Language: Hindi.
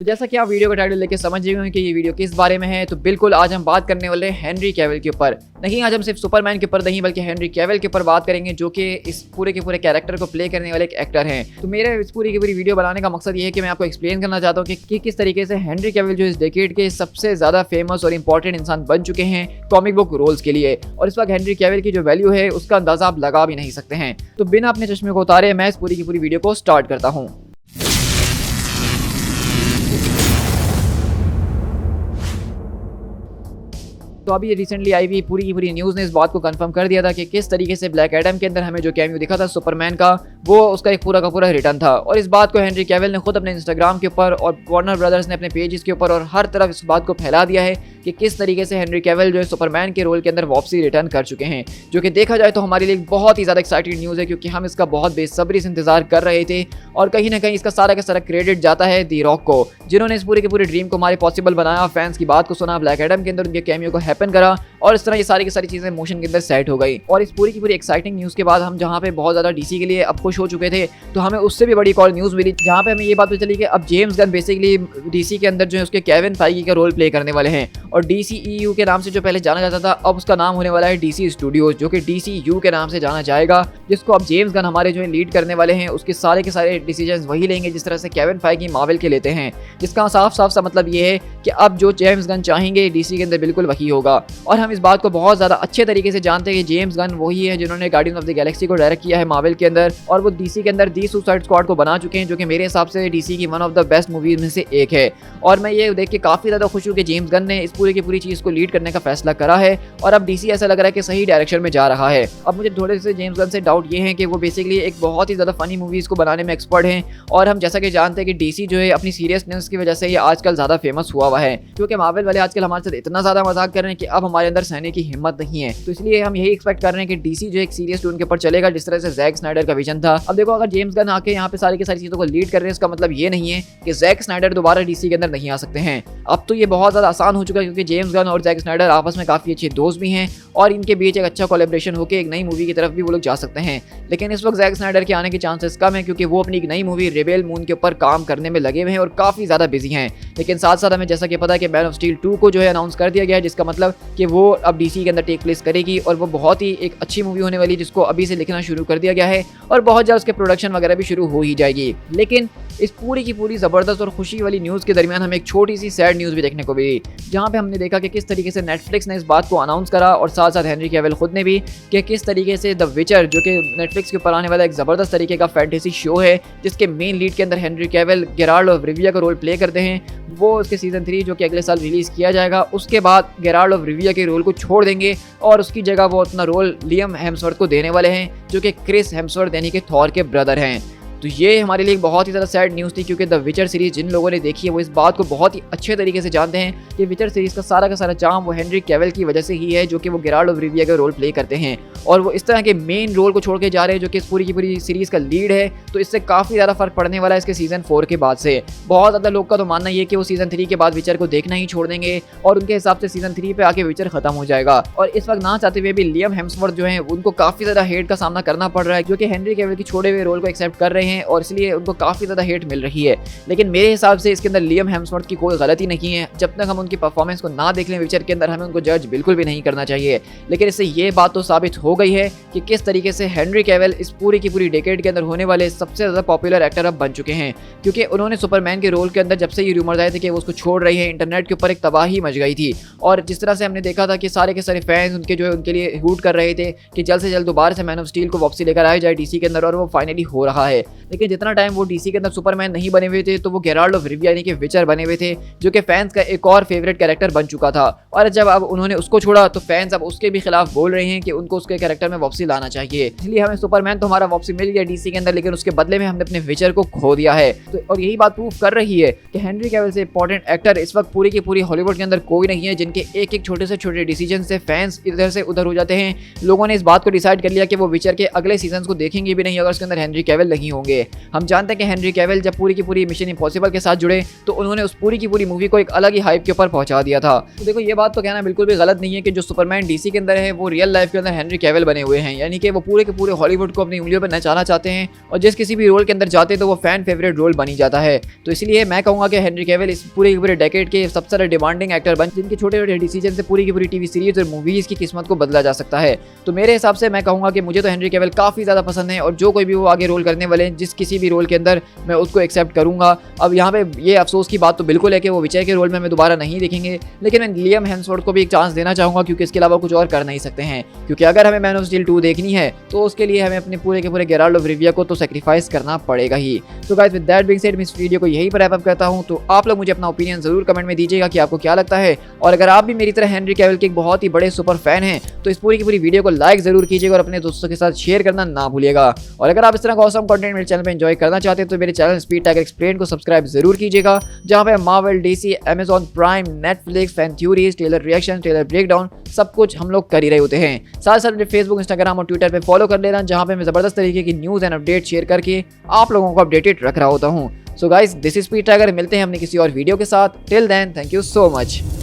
तो जैसा कि आप वीडियो का टाइटल लेके समझ गए होंगे कि ये वीडियो किस बारे में है, तो बिल्कुल आज हम बात करने वाले हैं हेनरी कैविल के ऊपर। नहीं, आज हम सिर्फ सुपरमैन के ऊपर नहीं बल्कि हेनरी कैविल के ऊपर बात करेंगे, जो कि इस पूरे के पूरे कैरेक्टर को प्ले करने वाले एक एक्टर हैं। तो मेरे इस पूरी की पूरी वीडियो बनाने का मकसद ये है कि मैं आपको एक्सप्लेन करना चाहता हूँ कि किस तरीके से हेनरी कैविल जो इस डेकेड के सबसे ज़्यादा फेमस और इंपॉर्टेंट इंसान बन चुके हैं कॉमिक बुक रोल्स के लिए, और इस वक्त हेनरी कैविल की जो वैल्यू है उसका अंदाजा आप लगा भी नहीं सकते हैं। तो बिना अपने चश्मे को उतारे मैं इस पूरी की पूरी वीडियो को स्टार्ट करता हूँ। तो अभी रिसेंटली आई हुई पूरी की पूरी न्यूज़ ने इस बात को कंफर्म कर दिया था कि किस तरीके से ब्लैक एडम के अंदर हमें जो कैमियो दिखा था सुपरमैन का, वो उसका एक पूरा का पूरा रिटर्न था। और इस बात को हेनरी कैविल ने खुद अपने इंस्टाग्राम के ऊपर और वार्नर ब्रदर्स ने अपने पेजेस के ऊपर और हर तरफ इस बात को फैला दिया है कि किस तरीके से हेनरी कैविल जो है सुपरमैन के रोल के अंदर वापसी रिटर्न कर चुके हैं, जो कि देखा जाए तो हमारे लिए बहुत ही ज़्यादा एक्साइटेड न्यूज़ है, क्योंकि हम इसका बहुत बेसब्री से इंतजार कर रहे थे। और कहीं ना कहीं इसका सारा का सारा क्रेडिट जाता है दी रॉक को, जिन्होंने इस पूरे के पूरे ड्रीम को हमारे पॉसिबल बनाया, फैंस की बात को सुना, ब्लैक एडम के अंदर उनके कैमियो को हैपन करा, और इस तरह ये सारी की सारी चीज़ें मोशन के अंदर सेट हो गई। और इस पूरी की पूरी एक्साइटिंग न्यूज़ के बाद हम जहाँ पे बहुत ज़्यादा डीसी के लिए अब खुश हो चुके थे, तो हमें उससे भी बड़ी कॉल न्यूज़ मिली, जहाँ पे हमें ये बात पता चली कि अब जेम्स गन बेसिकली डीसी के अंदर जो है उसके केविन फाइगी का रोल प्ले करने वाले हैं। और DCEU के नाम से जो पहले जाना जाता था, अब उसका नाम होने वाला है DC स्टूडियोज, जो कि DCU के नाम से जाना जाएगा, जिसको अब जेम्स गन हमारे जो है लीड करने वाले हैं। उसके सारे के सारे डिसीजंस वही लेंगे जिस तरह से केविन फाइगी मार्वल के लेते हैं, जिसका साफ साफ सा मतलब ये है कि अब जो जेम्स गन चाहेंगे DC के अंदर बिल्कुल वही होगा। और हम इस बात को बहुत ज़्यादा अच्छे तरीके से जानते हैं कि जेम्स गन वही है जिन्होंने गार्डियन ऑफ द गैलेक्सी को डायरेक्ट किया है मार्वल के अंदर, और वो DC के अंदर दी सुसाइड स्क्वाड को बना चुके हैं, जो कि मेरे हिसाब से DC की one of the best movies में से एक है। और मैं ये देख के काफ़ी ज़्यादा खुश हूँ कि जेम्स गन ने इस पूरी की पूरी चीज़ को लीड करने का फैसला करा है, और अब DC ऐसा लग रहा है कि सही डायरेक्शन में जा रहा है। अब मुझे थोड़े से जेम्स गन से डाउट ये है कि वो बेसिकली एक बहुत ही ज़्यादा फनी मूवीज़ को बनाने में एक्सपर्ट हैं, और हम जैसा कि जानते हैं कि DC जो है अपनी सीरियसनेस की वजह से ये आजकल ज़्यादा फेमस हुआ है, क्योंकि मार्वल वाले आजकल हमारे साथ इतना ज़्यादा मजाक कर रहे हैं कि अब हमारे अंदर सहने की हिम्मत नहीं है। तो इसलिए हम यही एक्सपेक्ट कर रहे हैं कि DC जो एक सीरियस टोन के ऊपर चलेगा, जिस तरह से जैक स्नाइडर का विजन था। अब देखो, अगर जेम्स गन आके यहाँ पे सारी की सारी चीज़ों को लीड कर रहे हैं, इसका मतलब ये नहीं है कि जैक स्नाइडर दोबारा DC के अंदर नहीं आ सकते हैं। अब तो ये बहुत ज़्यादा आसान हो चुका है, क्योंकि जेम्स गन और जैक स्नाइडर आपस में काफ़ी अच्छे दोस्त भी हैं, और इनके बीच एक अच्छा कोलैबोरेशन होकर एक नई मूवी की तरफ भी वो लोग जा सकते हैं। लेकिन इस वक्त जैक स्नाइडर के आने के चांसेस कम है, क्योंकि वो अपनी एक नई मूवी रेबेल मून के ऊपर काम करने में लगे हुए हैं और काफ़ी ज़्यादा बिजी हैं। लेकिन साथ साथ हमें जैसा कि पता है कि मैन ऑफ स्टील 2 को जो है अनाउंस कर दिया गया है, जिसका मतलब कि वो अब DC के अंदर टेक प्लेस करेगी, और वो बहुत ही एक अच्छी मूवी होने वाली है, जिसको अभी से लिखना शुरू कर दिया गया है, और बहुत जल्द उसके प्रोडक्शन वगैरह भी शुरू हो ही जाएगी। लेकिन इस पूरी की पूरी ज़बरदस्त और खुशी वाली न्यूज़ के दरमियान हमें एक छोटी सी सैड न्यूज़ भी देखने को मिली, जहाँ पे हमने देखा कि किस तरीके से नेटफ्लिक्स ने इस बात को अनाउंस करा, और साथ साथ हेनरी कैविल खुद ने भी, कि किस तरीके से द विचर, जो कि नेटफ्लिक्स के ऊपर आने वाला एक ज़बरदस्त तरीके का फैंटेसी शो है, जिसके मेन लीड के अंदर हेनरी कैविल गेराल्ड ऑफ रिविया का रोल प्ले करते हैं, वो उसके सीज़न 3 जो कि अगले साल रिलीज़ किया जाएगा, उसके बाद गेराल्ड ऑफ रिविया के रोल को छोड़ देंगे, और उसकी जगह वो अपना रोल लियम हेम्सवर्थ को देने वाले हैं, जो कि क्रिस हेम्सवर्थ यानी कि थॉर के ब्रदर हैं। तो ये हमारे लिए एक बहुत ही ज़्यादा सैड न्यूज़ थी, क्योंकि द विचर सीरीज़ जिन लोगों ने देखी है वो इस बात को बहुत ही अच्छे तरीके से जानते हैं कि विचर सीरीज़ का सारा चार्म वो हेनरी कैविल की वजह से ही है, जो कि वो गेराल्ड ऑफ रिविया का रोल प्ले करते हैं, और वो इस तरह के मेन रोल को छोड़ के जा रहे हैं, जो कि इस पूरी की पूरी सीरीज़ का लीड है। तो इससे काफ़ी ज़्यादा फर्क पड़ने वाला है इसके सीज़न 4 के बाद से। बहुत ज़्यादा लोग का तो मानना ये कि वो सीज़न 3 के बाद विचर को देखना ही छोड़ देंगे, और उनके हिसाब से सीज़न 3 पे आके विचर खत्म हो जाएगा। और इस वक्त ना चाहते हुए भी लियम हेम्सवर्थ जो है उनको काफ़ी ज़्यादा हेट का सामना करना पड़ रहा है, जो कि हेनरी कैविल की छोड़े हुए रोल को एक्सेप्ट कर रहे हैं, और इसलिए उनको काफ़ी ज़्यादा हेट मिल रही है। लेकिन मेरे हिसाब से इसके अंदर लियम हेम्सवर्थ की कोई गलती नहीं है। जब तक हम उनकी परफॉर्मेंस को ना देख लें विचर के अंदर, हमें उनको जज बिल्कुल भी नहीं करना चाहिए। लेकिन इससे ये बात तो साबित हो गई है कि किस तरीके से हेनरी कैविल इस पूरी की पूरी डेकेड के अंदर होने वाले सबसे ज़्यादा पॉपुलर एक्टर अब बन चुके हैं, क्योंकि उन्होंने सुपरमैन के रोल के अंदर जब से ये रूमर्स आए थे कि वो उसको छोड़ रही है, इंटरनेट के ऊपर एक तबाही मच गई थी। और जिस तरह से हमने देखा था कि सारे के सारे फैंस उनके जो है उनके लिए हूट कर रहे थे कि जल्द से जल्द दोबारा से मैन ऑफ स्टील को वापसी लेकर आया जाए DC के अंदर, और वो फाइनली हो रहा है। लेकिन जितना टाइम वो DC के अंदर सुपरमैन नहीं बने हुए थे, तो वो गेराल्ड ऑफ रिविया यानी कि विचर बने हुए थे, जो कि फैंस का एक और फेवरेट कैरेक्टर बन चुका था। और जब अब उन्होंने उसको छोड़ा, तो फैंस अब उसके भी खिलाफ बोल रहे हैं कि उनको उसके कैरेक्टर में वापसी लाना चाहिए। इसलिए हमें सुपरमैन तो हमारा वापसी मिल गया DC के अंदर, लेकिन उसके बदले में हमने अपने विचर को खो दिया है। तो और यही बात प्रूव कर रही है कि हेनरी कैविल से इंपॉर्टेंट एक्टर इस वक्त पूरी की पूरी हॉलीवुड के अंदर कोई नहीं है, जिनके एक एक छोटे से छोटे डिसीजन से फैंस इधर से उधर हो जाते हैं। लोगों ने इस बात को डिसाइड कर लिया कि वो विचर के अगले सीजन को देखेंगे भी नहीं अगर उसके अंदर हेनरी कैविल नहीं होंगे। चाहिए। हम जानते हैं कि हेनरी कैविल जब पूरी की पूरी मिशन इम्पॉसिबल के साथ जुड़े तो उन्होंने उस पूरी की पूरी मूवी को एक अलग ही हाइप के ऊपर पहुंचा दिया था। तो देखो ये बात तो कहना बिल्कुल भी गलत नहीं है कि जो सुपरमैन डीसी के अंदर है वो रियल लाइफ के अंदर हेनरी कैविल बने हुए हैं, यानी कि वो पूरे के पूरे हॉलीवुड को अपनी उंगलियों पर नचाना चाहते हैं और जिस किसी भी रोल के अंदर जाते तो वो फैन फेवरेट रोल बनी जाता है। तो इसलिए मैं कहूँगा कि हेनरी कैविल इस पूरे के पूरे डेकेड के सबसे ज़्यादा डिमांडिंग एक्टर बन जिनके छोटे छोटे डिसीजन से पूरी की पूरी टीवी सीरीज और मूवीज की किस्मत को बदला जा सकता है। तो मेरे हिसाब से मैं कहूँगा कि मुझे तो हेनरी कैविल काफ़ी ज़्यादा पसंद है और जो कोई भी वो आगे रोल करने वाले हैं जिस किसी भी रोल के अंदर मैं उसको एक्सेप्ट करूँगा। अब यहाँ पे ये अफसोस की बात तो बिल्कुल है कि वो विचय के रोल में हमें दोबारा नहीं देखेंगे, लेकिन मैं लियम हेम्सवर्थ को भी एक चांस देना चाहूँगा क्योंकि इसके अलावा कुछ और कर नहीं सकते हैं। क्योंकि अगर हमें मैन ऑफ स्टील 2 देखनी है तो उसके लिए हमें अपने पूरे के पूरे गेराल्ड ऑफ रिविया को तो सेक्रीफाइस करना पड़ेगा ही। तो guys with that being said मैं इस वीडियो को यहीं पर रैप अप करता हूँ। तो आप लोग मुझे अपना ओपिनियन जरूर कमेंट में दीजिएगा कि आपको क्या लगता है, और अगर आप भी मेरी तरह हेनरी कैविल के एक बहुत ही बड़े सुपर फैन हैं तो इस पूरी की पूरी वीडियो को लाइक जरूर कीजिएगा और अपने दोस्तों के साथ शेयर करना ना भूलिएगा। और अगर आप इस तरह का ऑसम कंटेंट मेरे चैनल पे एंजॉय करना चाहते हैं तो मेरे चैनल स्पीड टाइगर एक्सप्लेन को सब्सक्राइब जरूर कीजिएगा, जहां पे Marvel, DC, Amazon prime, Netflix, fan theories, trailer reaction, trailer breakdown सब कुछ हम लोग कर ही रहे होते हैं। साथ साथ मेरे फेसबुक, इंस्टाग्राम और ट्विटर पे फॉलो कर लेना, जहां पे मैं जबरदस्त तरीके की न्यूज़ एंड अपडेट शेयर करके आप लोगों को अपडेटेड रख रहा होता हूँ। So guys this is speed tiger, मिलते हैं अपने किसी और वीडियो के साथ। Till then thank you so much.